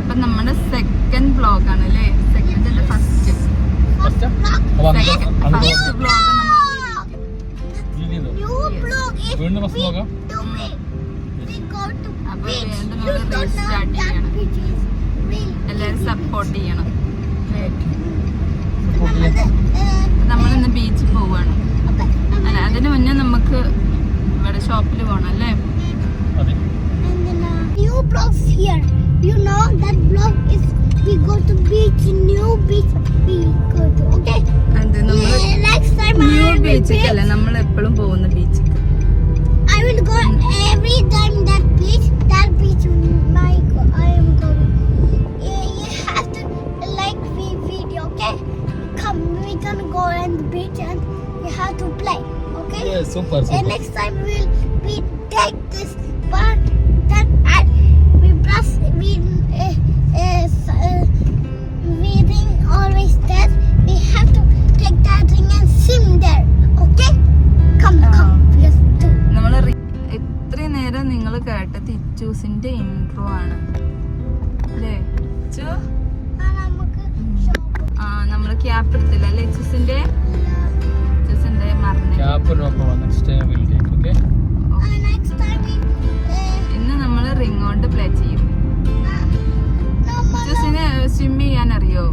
അപ്പൊ നമ്മുടെ സെക്കൻഡ് വ്ലോഗാണ് അല്ലേ? സെക്കൻഡ് ഫസ്റ്റ് വ്ലോഗ് അപ്പൊ വീണ്ടും നമ്മൾ റീസ്റ്റാർട്ട് ചെയ്യണം. എല്ലാരും സപ്പോർട്ട് ചെയ്യണം. നമ്മളിന്ന് ബീച്ചിൽ പോവാണ്. അല്ല, അതിന് മുന്നേ നമുക്ക് ഇവിടെ ഷോപ്പിൽ പോകണം അല്ലേ? New blocks here. You know that block is we go to beach, new beach we go to. Okay. And next time new beach അല്ല, നമ്മൾ എപ്പോഴും പോകുന്ന beach. I will go every time that beach I am going. You have to like the video, okay? Come, we can go on the beach and we have to play, okay? Yeah, super. And next time we take this part that we brush we ring always there. We have to take that ring and swim there, okay? Come. Let's do. നമ്മള് ഇത്രയും നേരം നിങ്ങൾ കേട്ടത് ഇച്ചൂസിന്റെ intro ആണ് അല്ലേ? നമ്മള് cap എടുത്തില്ല അല്ലേ? ഇച്ചൂസിന്റെ ഇന്ന് നമ്മള് റിംഗ് കൊണ്ട് പ്ലേ ചെയ്യും. ഇച്ചൂസിന് സ്വിം ചെയ്യാൻ അറിയോ?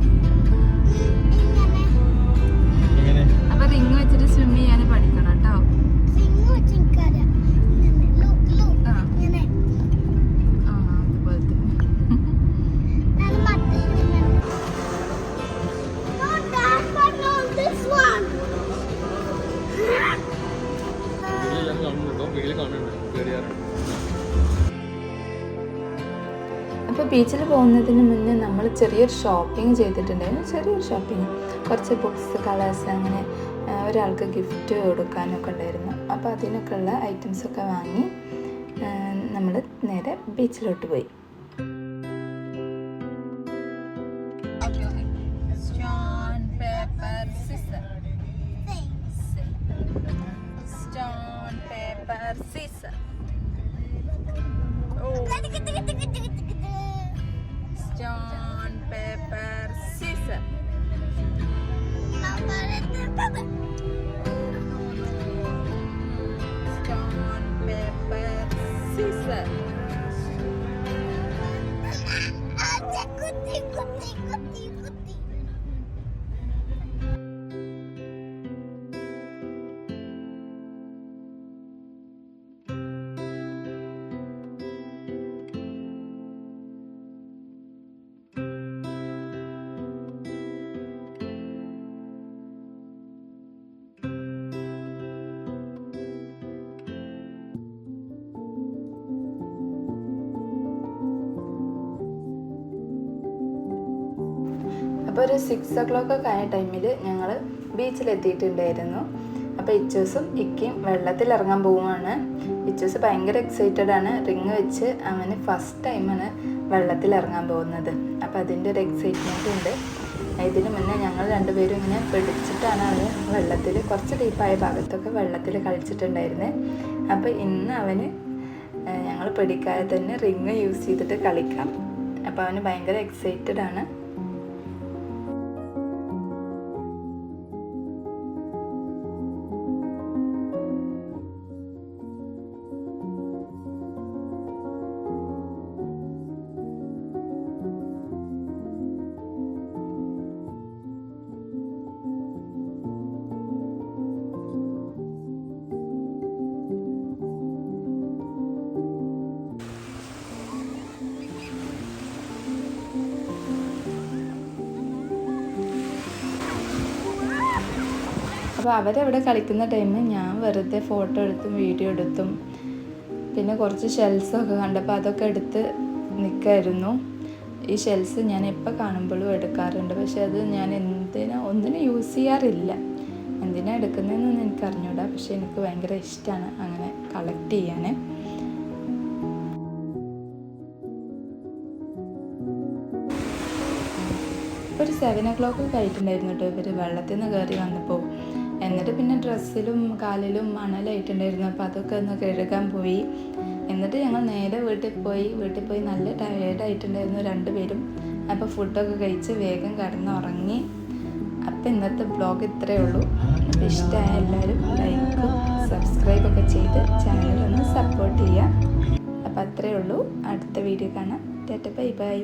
അപ്പൊ റിംഗ് വെച്ചിട്ട് സ്വിം ചെയ്യാൻ പഠിക്കണം കേട്ടോ. അപ്പോൾ ബീച്ചിൽ പോകുന്നതിന് മുന്നേ നമ്മൾ ചെറിയൊരു ഷോപ്പിംഗ് ചെയ്തിട്ടുണ്ടായിരുന്നു. ചെറിയൊരു ഷോപ്പിംഗ്, കുറച്ച് ബുക്സ്, കളേഴ്സ്, അങ്ങനെ ഒരാൾക്ക് ഗിഫ്റ്റ് കൊടുക്കാനൊക്കെ ഉണ്ടായിരുന്നു. അപ്പോൾ അതിനൊക്കെ ഉള്ള ഐറ്റംസൊക്കെ വാങ്ങി നമ്മൾ നേരെ ബീച്ചിലോട്ട് പോയി. Stone, paper, scissors. Stone, paper, scissors. അപ്പോൾ ഒരു 6 o'clock ഒക്കെ ആയ ടൈമിൽ ഞങ്ങൾ ബീച്ചിലെത്തിയിട്ടുണ്ടായിരുന്നു. അപ്പോൾ ഇച്ചൂസും ഇക്കയും വെള്ളത്തിലിറങ്ങാൻ പോവുകയാണ്. ഇച്ചൂസ് ഭയങ്കര എക്സൈറ്റഡ് ആണ്. റിങ് വെച്ച് അവന് ഫസ്റ്റ് ടൈമാണ് വെള്ളത്തിലിറങ്ങാൻ പോകുന്നത്. അപ്പോൾ അതിൻ്റെ ഒരു എക്സൈറ്റ്മെൻറ്റ് ഉണ്ട്. ഇതിന് മുന്നേ ഞങ്ങൾ രണ്ടുപേരും ഇങ്ങനെ പിടിച്ചിട്ടാണ് അവന് വെള്ളത്തിൽ കുറച്ച് ഡീപ്പായ ഭാഗത്തൊക്കെ വെള്ളത്തിൽ കളിച്ചിട്ടുണ്ടായിരുന്നത്. അപ്പോൾ ഇന്ന് അവന് ഞങ്ങൾ പിടിക്കാതെ തന്നെ റിങ് യൂസ് ചെയ്തിട്ട് കളിക്കാം. അപ്പോൾ അവന് ഭയങ്കര എക്സൈറ്റഡ് ആണ്. അപ്പോൾ അവരവിടെ കളിക്കുന്ന ടൈമിൽ ഞാൻ വെറുതെ ഫോട്ടോ എടുത്തും വീഡിയോ എടുത്തും പിന്നെ കുറച്ച് ഷെൽസൊക്കെ കണ്ടപ്പോൾ അതൊക്കെ എടുത്ത് നിൽക്കായിരുന്നു. ഈ ഷെൽസ് ഞാൻ എപ്പോൾ കാണുമ്പോഴും എടുക്കാറുണ്ട്. പക്ഷെ അത് ഞാൻ ഒന്നിനും യൂസ് ചെയ്യാറില്ല. എന്തിനാണ് എടുക്കുന്നതെന്നൊന്നും എനിക്ക് അറിഞ്ഞൂടാ. പക്ഷെ എനിക്ക് ഭയങ്കര ഇഷ്ടമാണ് അങ്ങനെ കളക്ട് ചെയ്യാൻ. ഒരു 7 o'clock ആയിട്ടുണ്ടായിരുന്നു കേട്ടോ ഇവർ വെള്ളത്തിൽ നിന്ന് കയറി വന്നപ്പോൾ. എന്നിട്ട് പിന്നെ ഡ്രസ്സിലും കാലിലും മണലായിട്ടുണ്ടായിരുന്നു. അപ്പോൾ അതൊക്കെ ഒന്ന് കഴുകാൻ പോയി. എന്നിട്ട് ഞങ്ങൾ നേരെ വീട്ടിൽ പോയി നല്ല ടയേർഡായിട്ടുണ്ടായിരുന്നു രണ്ടുപേരും. അപ്പോൾ ഫുഡൊക്കെ കഴിച്ച് വേഗം കിടന്നുറങ്ങി. അപ്പോൾ ഇന്നത്തെ വ്ളോഗ് ഇത്രയേ ഉള്ളൂ. അപ്പോൾ ഇഷ്ടമായ എല്ലാവരും ലൈക്കും സബ്സ്ക്രൈബൊക്കെ ചെയ്ത് ചാനലൊന്ന് സപ്പോർട്ട് ചെയ്യുക. അപ്പോൾ അത്രയേ ഉള്ളൂ. അടുത്ത വീഡിയോ കാണാം. Tata bye bye.